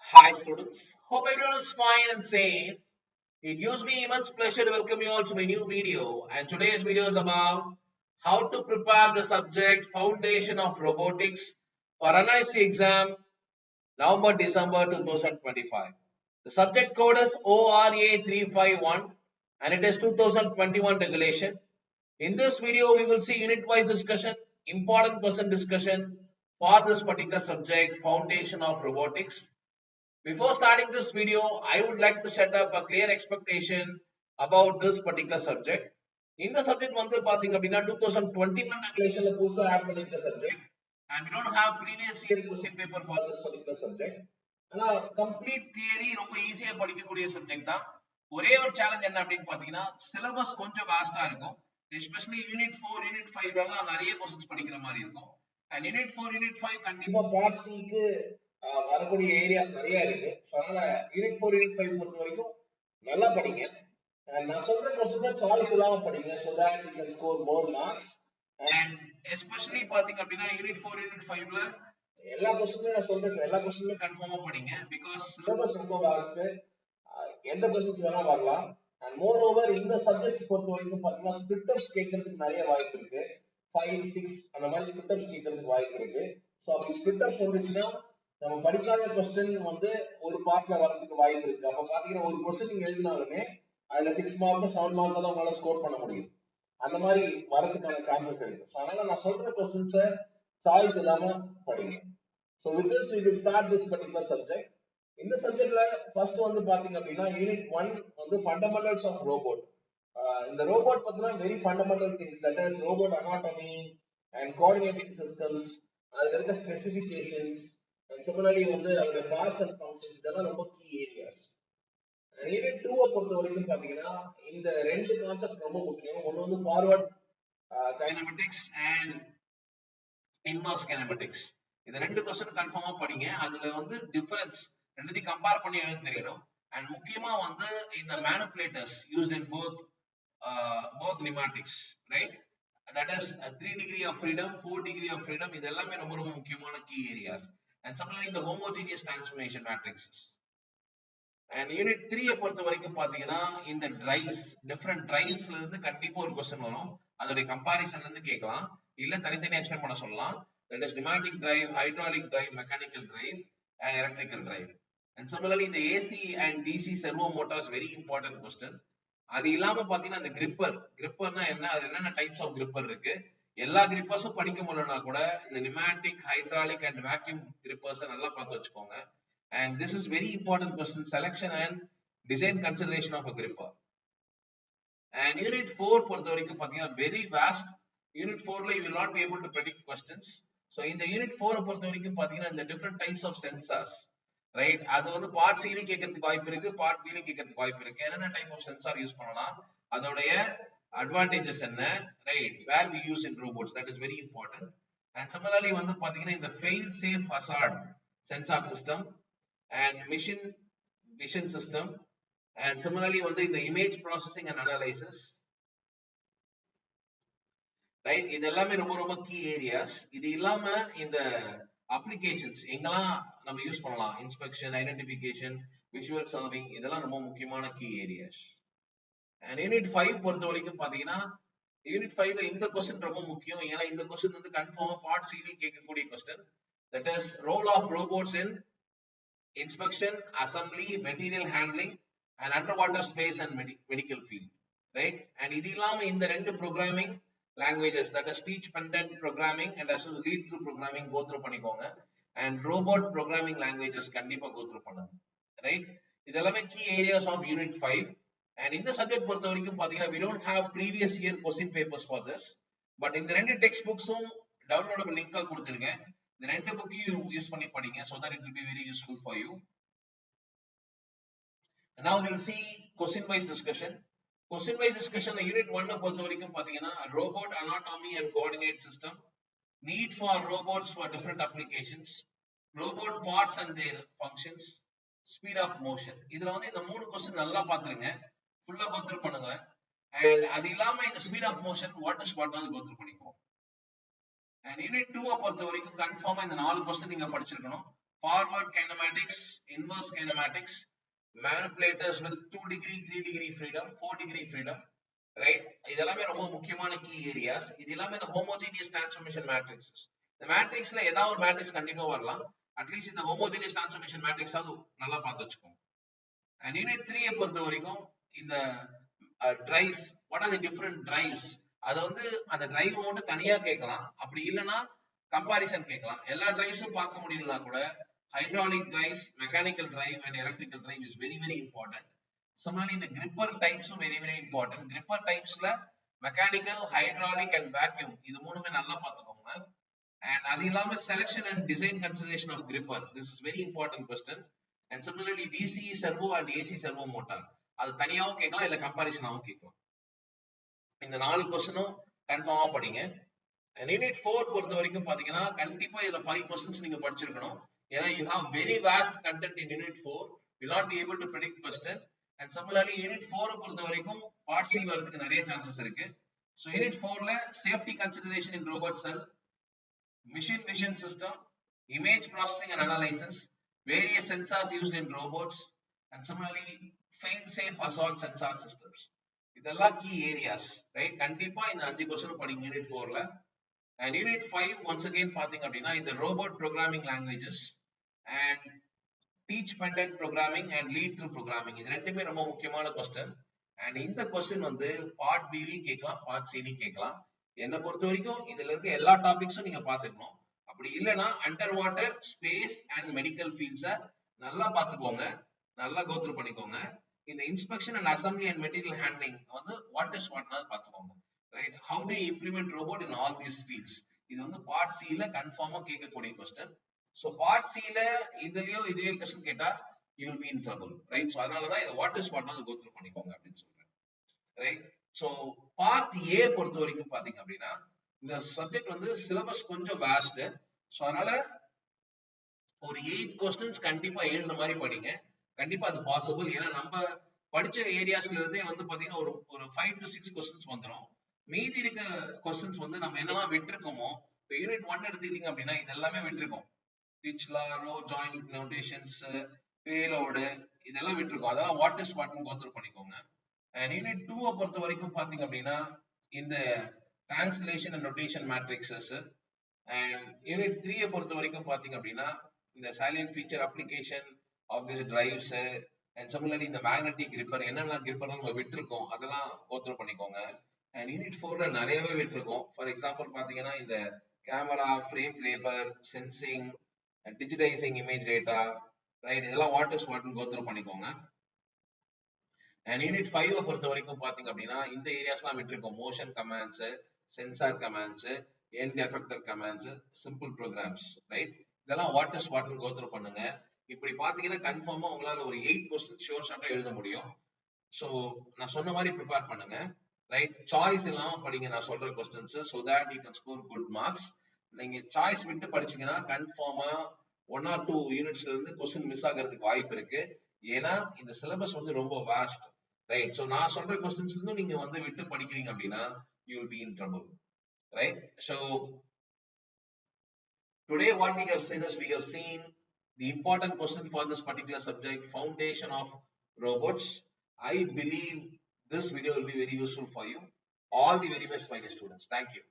Hi students, hope everyone is fine and safe. It gives me immense pleasure to welcome you all to my new video, and today's video is about how to prepare the subject Foundation of Robotics for NIC exam November-December 2025. The subject code is ORA 351 and it is 2021 regulation. In this video, we will see unit-wise discussion, important question discussion for this particular subject Foundation of Robotics. Before starting this video, I would like to set up a clear expectation about this particular subject. இந்த subject வந்து பாத்தீங்க அப்படின்னா 2021 ரெகுலேஷன்ல புதுசா add பண்ணிருக்க subject and we don't have previous year question paper for this particular subject. ஆனா complete theory ரொம்ப ஈஸியா படிக்கக்கூடிய சப்ஜெக்ட் தான். ஒரே ஒரு சேலஞ்ச் என்ன அப்படின்னு பாத்தீங்கன்னா சிலபஸ் கொஞ்சம் வாஸ்டா இருக்கும். எஸ்பெஷலி யூனிட் 4 யூனிட் 5 எல்லாம் நிறைய क्वेश्चंस படிக்கிற மாதிரி இருக்கும். and யூனிட் 4 யூனிட் 5 கண்டிப்பா பார்ட் சி க்கு வரக்கூடிய ஏரியாஸ் நிறைய இருக்கு. அதனால யூனிட் 4 யூனிட் 5 பொறுத்த வரைக்கும் நல்லா படிங்க. நான் சொல்ற क्वेश्चंस சாய்ஸ் இல்லாம படிங்க so that you can score more marks. and especially பாத்தீங்க அப்படின்னா யூனிட் 4 யூனிட் 5ல எல்லா क्वेश्चंस நான் சொல்றேன் எல்லா क्वेश्चंसமே கன்ஃபார்மா படிங்க because சிலபஸ் ரொம்ப வாஸ்ட். எந்த क्वेश्चंस வேணா வரலாம். and moreover இந்த சப்ஜெக்ட்ஸ் பொறுத்த வரைக்கும் பாத்தீங்கன்னா ஸ்பிளிட்டர்ஸ் கேட்கிறதுக்கு நிறைய வாய்ப்பு இருக்கு. 5 6 அந்த மாதிரி ஸ்பிளிட்டர்ஸ் கேட்கிறதுக்கு வாய்ப்பு இருக்கு. சோ அப்படி ஸ்பிளிட்டர்ஸ் வந்துச்சுன்னா நம்ம படிக்காத क्वेश्चन வந்து ஒரு பார்ட்ல வரதுக்கு வாய்ப்பு இருக்கு. அப்ப பாத்தீங்கன்னா ஒரு क्वेश्चन நீங்க எழுதினாலுமே அதுல 6 மார்க் 7 மார்க் தான் உங்களால ஸ்கோர் பண்ண முடியும். அந்த மாதிரி வரதுக்கான சான்சஸ் இருக்கு. அதனால நான் சொல்ற क्वेश्चंस சாய்ஸ் இல்லாம படிங்க. So with this we will start this particular subject. இந்த சப்ஜெக்ட்ல ஃபர்ஸ்ட் வந்து பாத்தீங்க அப்படின்னா யூனிட் 1 வந்து ஃபண்டமெண்டல்ஸ் ஆஃப் ரோபோட். இந்த ரோபோட் பத்தினா very fundamental things that is robot anatomy and coordinating systems, அதுல இருக்க ஸ்பெசிஃபிகேஷன்ஸ் and similarly வந்து அதோட பார்ட்ஸ் அண்ட் ஃபங்க்ஷன்ஸ் இதெல்லாம் ரொம்ப கீ ஏரியாஸ். யூனிட் 2 பொறுத்த வரைக்கும் பாத்தீங்கன்னா இந்த ரெண்டு கான்செப்ட் ரொம்ப முக்கியம். ஒன்னு வந்து forward kinematics and inverse kinematics. இந்த ரெண்டு क्वेश्चन கன்ஃபார்மா படிங்க. அதுல வந்து டிஃபரன்ஸ் ரெண்டுத்தையும் கம்பேர் பண்ணி எழுத தெரியணும். அண்ட் முக்கியமா வந்து இந்த manipulators used in both pneumatics, right? That is 3 degree of freedom, 4 degree of freedom. இது எல்லாமே ரொம்ப ரொம்ப முக்கியமான key areas. and similarly the homogeneous transformation matrices. and unit 3 பொறுத்த வரைக்கும் பாத்தீங்கன்னா இந்த drives different drivesல இருந்து கண்டிப்பா ஒரு क्वेश्चन வரும். அதோட கம்பேரிசன்ல இருந்து கேட்கலாம், இல்ல தனித்தனியா எக்ஸ்பிளைன் பண்ண சொல்லலாம். that is pneumatic drive, hydraulic drive, mechanical drive and electrical drive. and similarly the AC and DC servo motors very important question. அது இல்லாம பாத்தீங்கன்னா அந்த gripperனா என்ன, அது என்னென்ன டைப்ஸ் ஆஃப் gripper இருக்கு, எல்லா கிரிப்பர்ஸும் படிக்க முடியலனா கூட இந்த pneumatic, hydraulic and vacuum grippers நல்லா பார்த்து வச்சுக்கோங்க. and this is very important question, selection and design consideration of a gripper. and unit 4 பொறுத்த வரைக்கும் பாத்தீங்கன்னா very vast. unit 4ல you will not be able to predict questions. so இந்த unit 4 பொறுத்த வரைக்கும் பாத்தீங்கன்னா இந்த different types of sensors, right? அது வந்து பார்ட் C ல கேட்கிறதுக்கு வாய்ப்பு இருக்கு, பார்ட் B ல கேட்கிறதுக்கு வாய்ப்பு இருக்கு. என்னென்ன டைப் ஆஃப் சென்சார் யூஸ் பண்ணலாம், அதோடைய advantages என்ன, right? where we use in robots, that is very important. and similarly வந்து பாத்தீங்கன்னா இந்த fail safe hazard sensor system and mission vision system, and similarly வந்து இந்த image processing and analysis, right? இது எல்லாமே ரொம்ப ரொம்ப key areas. இது இல்லாம இந்த applications எங்கெல்லாம் நம்ம யூஸ் பண்ணலாம், inspection, identification, visual surveying, இதெல்லாம் ரொம்ப முக்கியமான key areas. and unit 5 பொறுத்த வரைக்கும் பாத்தீங்கன்னா யூனிட் 5ல இந்த क्वेश्चन ரொம்ப முக்கியம். ஏன்னா இந்த क्वेश्चन வந்து கன்ஃபார்மா பார்ட் C ல கேட்கக்கூடிய question. that is role of robots in inspection, assembly, material handling and underwater space and medical field, right? and இது இல்லாம இந்த ரெண்டு programming languages, that is teach pendant programming and as well lead through programming go through பண்ணிக்கோங்க. and robot programming languages கண்டிப்பா go through பண்ணுங்க, right? இது எல்லாமே key areas of unit 5. and இந்த சப்ஜெக்ட் பொறுத்த வரைக்கும் பாத்தீங்கன்னா we don't have previous year question papers for this, but இந்த ரெண்டு டெக்ஸ்ட் புக்ஸும் டவுன்லோடபிள் லிங்கா கொடுத்திருக்கேன். இந்த ரெண்டு புக்கையும் யூஸ் பண்ணி படிங்க so that it will be very useful for you. and now we will see question wise discussion. question wise discussion unit 1 பொறுத்த வரைக்கும் பாத்தீங்கன்னா robot anatomy and coordinate system, need for robots for different applications, robot parts and their functions, speed of motion. இதுல வந்து இந்த மூணு question நல்லா பாத்துருங்க, ஃபுல்லா go through பண்ணுங்க. and அது இல்லாம இந்த speed of motion what is what go through பண்ணிக்கோங்க. and unit 2 பொறுத்த வரைக்கும் கன்ஃபார்மா இந்த நாலு क्वेश्चन நீங்க படிச்சிருக்கணும். forward kinematics, inverse kinematics, manipulators with 2 degree, 3 degree freedom, 4 degree freedom, right? இதெல்லாமே ரொம்ப முக்கியமான key areas. இது எல்லாமே இந்த homogeneous transformation matrices. இந்த matrixல ஏதாவது ஒரு matrix கண்டிப்பா வரலாம். அட்லீஸ்ட் இந்த homogeneous transformation matrix ஆவது நல்லா பார்த்து வச்சுக்கோங்க. And unit 3 பொறுத்த வரைக்கும் இந்த drives, what are the different drives? அது வந்து அந்த டிரைவ் மட்டும் தனியா கேட்கலாம். அப்படி இல்லைன்னா கம்பாரிசன் கேட்கலாம். எல்லா டிரைவ்ஸும் பார்க்க முடியலனா கூட hydraulic drives, mechanical drive and electrical drive is very very important. Similarly, the gripper types are very very important. Gripper types la mechanical, hydraulic and vacuum இது மூணுமே நல்லா பார்த்துக்கோங்க. And அது இல்லாம selection and design consideration of gripper, this is very important question. And similarly, DC servo and AC servo motor அது தனியாவும் கேட்கலாம் இல்ல கம்பாரிசனாவும் கேட்கலாம். இந்த 4 क्वेश्चनும் கன்ஃபார்மா படிங்க. And unit 4 பொறுத்த வரைக்கும் பாத்தீங்கன்னா கண்டிப்பா இதுல 5 questions நீங்க படிச்சிருக்கணும். ஏன்னா you have very vast content in unit 4, will not be able to predict question. And similarly unit 4 பொறுத்த வரைக்கும் part C வரதுக்கு நிறைய chances இருக்கு. So unit 4ல safety consideration in robot cell, machine vision system, image processing and analysis, various sensors used in robots, and similarly fail safe assault sensor systems. இதெல்லாம் key areas, right? கண்டிப்பா இந்த 5 question படிங்க unit 4ல. And unit 5 once again பாத்தீங்க அப்படின்னா இந்த robot programming languages and teach pendant programming and lead through programming இது ரெண்டுமே ரொம்ப முக்கியமான question. And இந்த question வந்து part B லயும் கேட்கலாம், part C லயும் கேட்கலாம். என்னை பொறுத்த வரைக்கும் இதுல இருக்க எல்லா டாபிக்ஸும் நீங்க பாத்துக்கணும். அப்படி இல்லைன்னா under water, space and medical ஃபீல்ட்ஸை நல்லா பாத்துக்கோங்க, நல்லா கோ த்ரூ பண்ணிக்கோங்க. இந்த inspection and assembly and material handling வந்து வாட் இஸ் வாட்னா பாத்துக்கோங்க, right? How to implement robot in all these fields, இது வந்து பார்ட் சி ல கன்ஃபார்மா கேட்கக்கூடிய क्वेश्चन. சோ பார்ட் சி ல இதுலயோ क्वेश्चन கேட்டா you will be in trouble, right? So அதனால தான் இது வாட் இஸ் வாட்னா கோ த்ரூ பண்ணிக்கோங்க அப்படின்னு சொல்றேன், ரைட்? சோ பார்ட் ஏ பொறுத்த வரைக்கும் பாத்தீங்க அப்படின்னா இந்த சப்ஜெக்ட் வந்து சிலபஸ் கொஞ்சம் வாஸ்ட். சோ அதனால ஒரு 8 क्वेश्चंस கண்டிப்பா எழுதுற மாதிரி படிங்க. கண்டிப்பா அது பாசிபிள். ஏன்னா நம்ம படிச்ச ஏரியாஸ்ல இருந்தே வந்து பாத்தீங்கன்னா ஒரு 5 to 6 क्वेश्चंस வந்துரும். மீதி இருக்க क्वेश्चंस வந்து நம்ம என்னெல்லாம் விட்டுருக்கோமோ, இப்போ யூனிட் 1 எடுத்துக்கிட்டீங்க அப்படின்னா இது எல்லாமே விட்டுருக்கோம். Pitch law, roll joint notations, payload இதெல்லாம் விட்டுருக்கோம். அதெல்லாம் வாட் இஸ் வாட்னு கோ த்ரூ பண்ணிக்கோங்க. அண்ட் யூனிட் 2 பொறுத்த வரைக்கும் பாத்தீங்க அப்படின்னா இந்த translation and notation matrices. And unit 3 பொறுத்த வரைக்கும் பாத்தீங்க அப்படின்னா இந்த silent feature application of this drives and similarly இந்த மேக்னெட்டிக் கிரிப்பர் என்னென்ன கிரிப்பர் நம்ம விட்டுருக்கோம் அதெல்லாம் கோ த்ரூ பண்ணிக்கோங்க. அண்ட் யூனிட் 4ல நிறையவே விட்டுருக்கோம். ஃபார் எக்ஸாம்பிள் பாத்தீங்கன்னா இந்த camera, frame கிரேப்பர், sensing, digitising image data, right? இதெல்லாம் வாட் இஸ் வாட்னு கோ த்ரூ பண்ணிக்கோங்க. அண்ட் யூனிட் 5 பொறுத்த வரைக்கும் பாத்தீங்க அப்படின்னா இந்த ஏரியாஸ்லாம் விட்டுருக்கோம். Motion commands, sensor commands, end effector commands, simple programs, right? இதெல்லாம் வாட் இஸ் வாட்னு கோ த்ரூ பண்ணுங்க. இப்படி பாத்தீங்கன்னா கன்ஃபார்மா உங்களால ஒரு 8 क्वेश्चन ஷோர் ஷாட்டா எழுத முடியும். சோ நான் சொன்ன மாதிரி ப்ரிப்பேர் பண்ணுங்க, ரைட்? சாய்ஸ் இல்லாம படிங்க நான் சொல்ற questions, so that you can score good marks. நீங்க சாய்ஸ் விட்டு படிச்சீங்கன்னா கன்ஃபார்மா 1 or 2 யூனிட்ஸ்ல இருந்து क्वेश्चन மிஸ் ஆகிறதுக்கு வாய்ப்பு இருக்கு. ஏன்னா இந்த சிலபஸ் வந்து ரொம்ப வாஸ்ட், ரைட்? சோ நான் சொல்ற क्वेश्चंस இருந்து நீங்க வந்து விட்டு படிக்கிறீங்க அப்படின்னா you will be in trouble, right? So today what we have seen is we have seen the important question for this particular subject, foundation of robots. I believe this video will be very useful for you. All the very best, my dear students. Thank you.